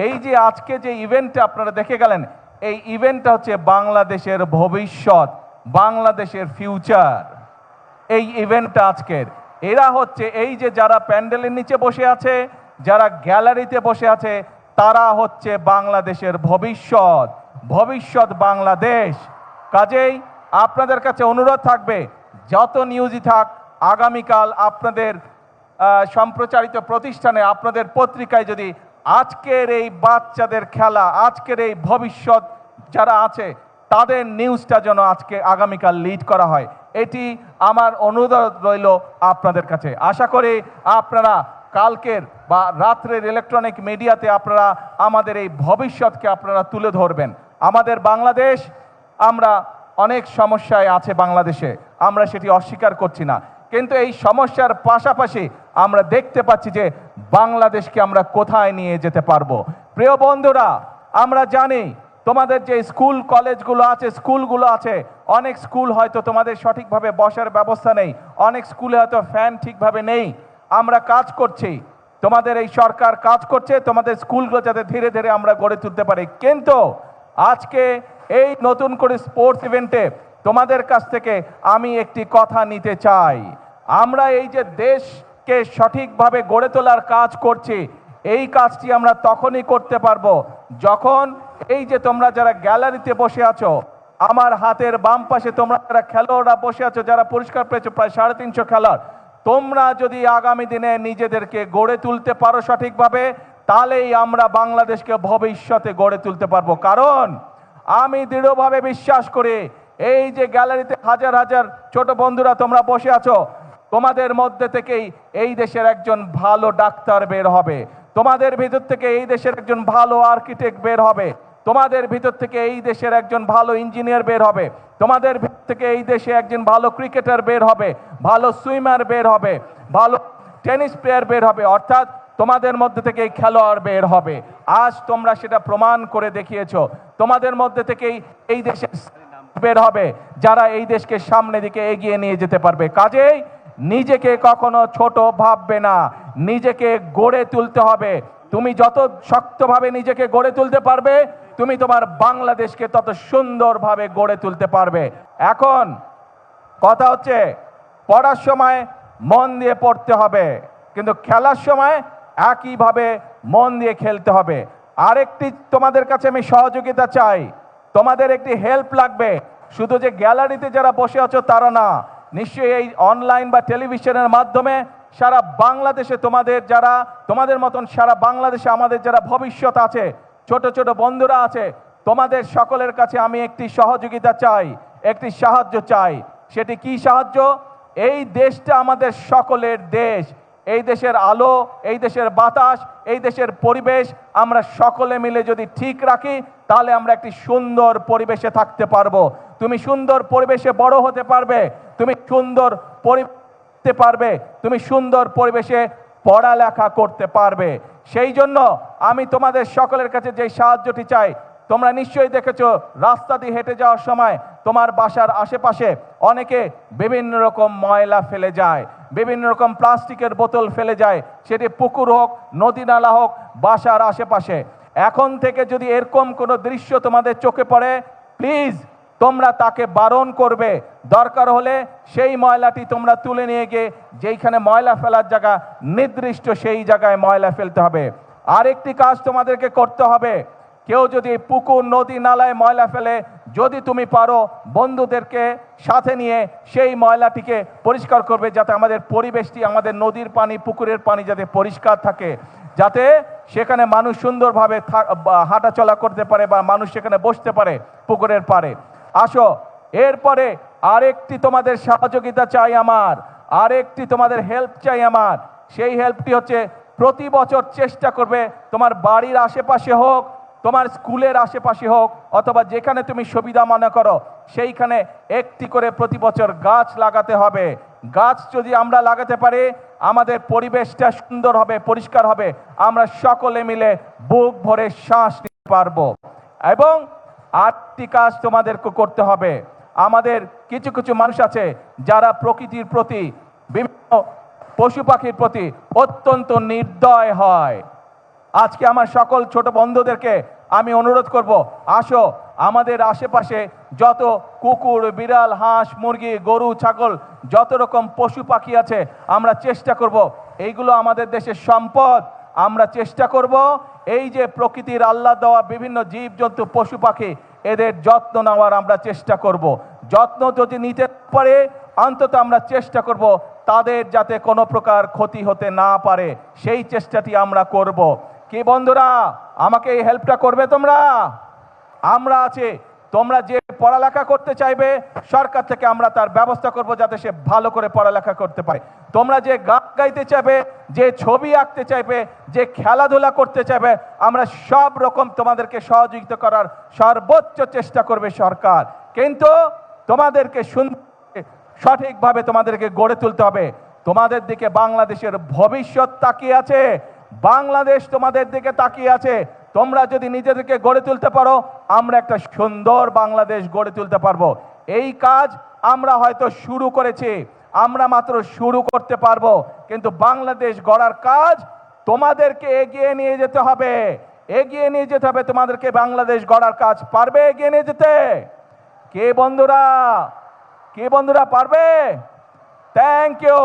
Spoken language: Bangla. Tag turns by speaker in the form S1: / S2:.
S1: এই যে আজকে যে ইভেন্টটা আপনারা দেখে গেলেন, এই ইভেন্টটা হচ্ছে বাংলাদেশের ভবিষ্যৎ, বাংলাদেশের ফিউচার। এই ইভেন্টটা আজকের, এরা হচ্ছে এই যে যারা প্যান্ডেলের নিচে বসে আছে, যারা গ্যালারিতে বসে আছে, তারা হচ্ছে বাংলাদেশের ভবিষ্যৎ, ভবিষ্যৎ বাংলাদেশ। কাজেই আপনাদের কাছে অনুরোধ থাকবে, যত নিউজই থাক, আগামীকাল আপনাদের সম্প্রচারিত প্রতিষ্ঠানে, আপনাদের পত্রিকায় যদি আজকের এই বাচ্চাদের খেলা, আজকের এই ভবিষ্যৎ যারা আছে, তাদের নিউজটা যেন আজকে আগামীকাল লিড করা হয়, এটি আমার অনুরোধ রইল আপনাদের কাছে। আশা করি আপনারা কালকের বা রাত্রের ইলেকট্রনিক মিডিয়াতে আপনারা আমাদের এই ভবিষ্যৎকে আপনারা তুলে ধরবেন। আমাদের বাংলাদেশ, আমরা অনেক সমস্যায় আছে বাংলাদেশে, আমরা সেটি অস্বীকার করছি না, কিন্তু এই সমস্যার পাশাপাশি আমরা দেখতে পাচ্ছি যে বাংলাদেশকে আমরা কোথায় নিয়ে যেতে পারবো। প্রিয় বন্ধুরা, আমরা জানি তোমাদের যে স্কুল কলেজগুলো আছে, স্কুলগুলো আছে, অনেক স্কুল হয়তো তোমাদের সঠিকভাবে বসার ব্যবস্থা নেই, অনেক স্কুলে হয়তো ফ্যান ঠিকভাবে নেই। আমরা কাজ করছি, তোমাদের এই সরকার কাজ করছে তোমাদের স্কুলগুলো যাতে ধীরে ধীরে আমরা গড়ে তুলতে পারি। কিন্তু আজকে এই নতুন করে স্পোর্টস ইভেন্টে তোমাদের কাছ থেকে আমি একটি কথা নিতে চাই। আমরা এই যে দেশকে সঠিকভাবে গড়ে তোলার কাজ করছি, এই কাজটি আমরা তখনই করতে পারবো যখন এই যে তোমরা যারা গ্যালারিতে বসে আছো, আমার হাতের বাম পাশে তোমরা যারা খেলোয়াড়রা বসে আছো, যারা পুরস্কার পেয়েছো প্রায় 350 খেলোয়াড়, তোমরা যদি আগামী দিনে নিজেদেরকে গড়ে তুলতে পারো সঠিকভাবে, তাহলেই আমরা বাংলাদেশকে ভবিষ্যতে গড়ে তুলতে পারবো। কারণ আমি দৃঢ়ভাবে বিশ্বাস করি, এই যে গ্যালারিতে হাজার হাজার ছোট বন্ধুরা তোমরা বসে আছো, তোমাদের মধ্যে থেকেই এই দেশের একজন ভালো ডাক্তার বের হবে, তোমাদের ভিতর থেকে এই দেশের একজন ভালো আর্কিটেক্ট বের হবে, তোমাদের ভিতর থেকে এই দেশের একজন ভালো ইঞ্জিনিয়ার বের হবে, তোমাদের ভিতর থেকে এই দেশে একজন ভালো ক্রিকেটার বের হবে, ভালো সুইমার বের হবে, ভালো টেনিস প্লেয়ার বের হবে, অর্থাৎ তোমাদের মধ্যে থেকে এই খেলোয়াড় বের হবে। আজ তোমরা সেটা প্রমাণ করে দেখিয়েছো। তোমাদের মধ্যে থেকেই এই দেশের বের হবে যারা এই দেশকে সামনে দিকে এগিয়ে নিয়ে যেতে পারবে। কাজেই নিজেকে কখনো ছোট ভাববে না, নিজেকে গড়ে তুলতে হবে। তুমি যত শক্তভাবে নিজেকে গড়ে তুলতে পারবে, তুমি তোমার বাংলাদেশকে তত সুন্দরভাবে গড়ে তুলতে পারবে। এখন কথা হচ্ছে, পড়ার সময় মন দিয়ে পড়তে হবে, কিন্তু খেলার সময় একইভাবে মন দিয়ে খেলতে হবে। আরেকটি তোমাদের কাছে আমি সহযোগিতা চাই, তোমাদের একটি হেল্প লাগবে। শুধু যে গ্যালারিতে যারা বসে আছো তারা না, নিশ্চয়ই এই অনলাইন বা টেলিভিশনের মাধ্যমে সারা বাংলাদেশে তোমাদের মতন সারা বাংলাদেশে আমাদের যারা ভবিষ্যৎ আছে, ছোট ছোট বন্ধুরা আছে, তোমাদের সকলের কাছে আমি একটি সহযোগিতা চাই, একটি সাহায্য চাই। সেটি কি সাহায্য? এই দেশটা আমাদের সকলের দেশ, এই দেশের আলো, এই দেশের বাতাস, এই দেশের পরিবেশ আমরা সকলে মিলে যদি ঠিক রাখি, তাহলে আমরা একটি সুন্দর পরিবেশে থাকতে পারবো। তুমি সুন্দর পরিবেশে বড় হতে পারবে, তুমি সুন্দর পরিবেশে পারবে, তুমি সুন্দর পরিবেশে পড়ালেখা করতে পারবে। সেই জন্য আমি তোমাদের সকলের কাছে যে সাহায্যটি চাই, তোমরা নিশ্চয়ই দেখেছো রাস্তা দিয়ে হেঁটে যাওয়ার সময় তোমার বাসার আশেপাশে অনেকে বিভিন্ন রকম ময়লা ফেলে যায়, বিভিন্ন রকম প্লাস্টিকের বোতল ফেলে যায়, সেটি পুকুর হোক, নদী নালা হোক, বাসার আশেপাশে। এখন থেকে যদি এরকম কোনো দৃশ্য তোমাদের চোখে পড়ে, প্লিজ তোমরা তাকে বারণ করবে। দরকার হলে সেই ময়লাটি তোমরা তুলে নিয়ে গিয়ে যেইখানে ময়লা ফেলার জায়গা নির্দিষ্ট, সেই জায়গায় ময়লা ফেলতে হবে। আরেকটি কাজ তোমাদেরকে করতে হবে, কেউ যদি পুকুর, নদী, নালায় ময়লা ফেলে, যদি তুমি পারো বন্ধুদেরকে সাথে নিয়ে সেই ময়লাটিকে পরিষ্কার করবে, যাতে আমাদের পরিবেশটি, আমাদের নদীর পানি, পুকুরের পানি যাতে পরিষ্কার থাকে, যাতে সেখানে মানুষ সুন্দরভাবে হাঁটাচলা করতে পারে বা মানুষ সেখানে বসতে পারে পুকুরের পাড়ে। আসো, এরপরে আরেকটি তোমাদের সহযোগিতা চাই আমার, আরেকটি তোমাদের হেল্প চাই আমার। সেই হেল্পটি হচ্ছে, প্রতি বছর চেষ্টা করবে তোমার বাড়ির আশেপাশে হোক, তোমার স্কুলের আশেপাশে হোক, অথবা যেখানে তুমি সুবিধা মনে করো, সেইখানে একটি করে প্রতি বছর গাছ লাগাতে হবে। গাছ যদি আমরা লাগাতে পারি, আমাদের পরিবেশটা সুন্দর হবে, পরিষ্কার হবে, আমরা সকলে মিলে বুক ভরে শ্বাস নিতে পারবো। এবং আরেকটি কাজ তোমাদেরকে করতে হবে, আমাদের কিছু কিছু মানুষ আছে যারা প্রকৃতির প্রতি, বিভিন্ন পশু পাখির প্রতি অত্যন্ত নির্দয় হয়। আজকে আমার সকল ছোট বন্ধুদেরকে আমি অনুরোধ করব, আসো আমাদের আশেপাশে যত কুকুর, বিড়াল, হাঁস, মুরগি, গরু, ছাগল, যত রকম পশু পাখি আছে, আমরা চেষ্টা করব, এইগুলো আমাদের দেশের সম্পদ। আমরা চেষ্টা করব এই যে প্রকৃতির আল্লাহ দেওয়া বিভিন্ন জীবজন্তু, পশু পাখি, এদের যত্ন নেওয়ার আমরা চেষ্টা করব। যত্ন যদি নিতে পারে, অন্তত আমরা চেষ্টা করব তাদের যাতে কোনো প্রকার ক্ষতি হতে না পারে, সেই চেষ্টাটি আমরা করব। কি বন্ধুরা, আমাকে এই হেল্পটা করবে তোমরা? আমরা আছি, তোমরা যে পড়ালেখা করতে চাইবে সরকার থেকে আমরা তার ব্যবস্থা করব যাতে সে ভালো করে পড়ালেখা করতে পারে। তোমরা যে গান গাইতে চাইবে, যে ছবি আঁকতে চাইবে, যে খেলাধুলা করতে চাইবে, আমরা সব রকম তোমাদেরকে সহযোগিতা করার সর্বোচ্চ চেষ্টা করবে সরকার। কিন্তু তোমাদেরকে সঠিকভাবে তোমাদেরকে গড়ে তুলতে হবে। তোমাদের দিকে বাংলাদেশের ভবিষ্যৎ তাকিয়ে আছে, বাংলাদেশ তোমাদের দিকে তাকিয়ে আছে। তোমরা যদি নিজেদেরকে গড়ে তুলতে পারো, আমরা একটা সুন্দর বাংলাদেশ গড়ে তুলতে পারবো। এই কাজ আমরা হয়তো শুরু করেছি, আমরা মাত্র শুরু করতে পারবো, কিন্তু বাংলাদেশ গড়ার কাজ তোমাদেরকে এগিয়ে নিয়ে যেতে হবে, এগিয়ে নিয়ে যেতে হবে তোমাদেরকে। বাংলাদেশ গড়ার কাজ পারবে এগিয়ে নিয়ে যেতে? কে বন্ধুরা, কে বন্ধুরা পারবে? Thank you.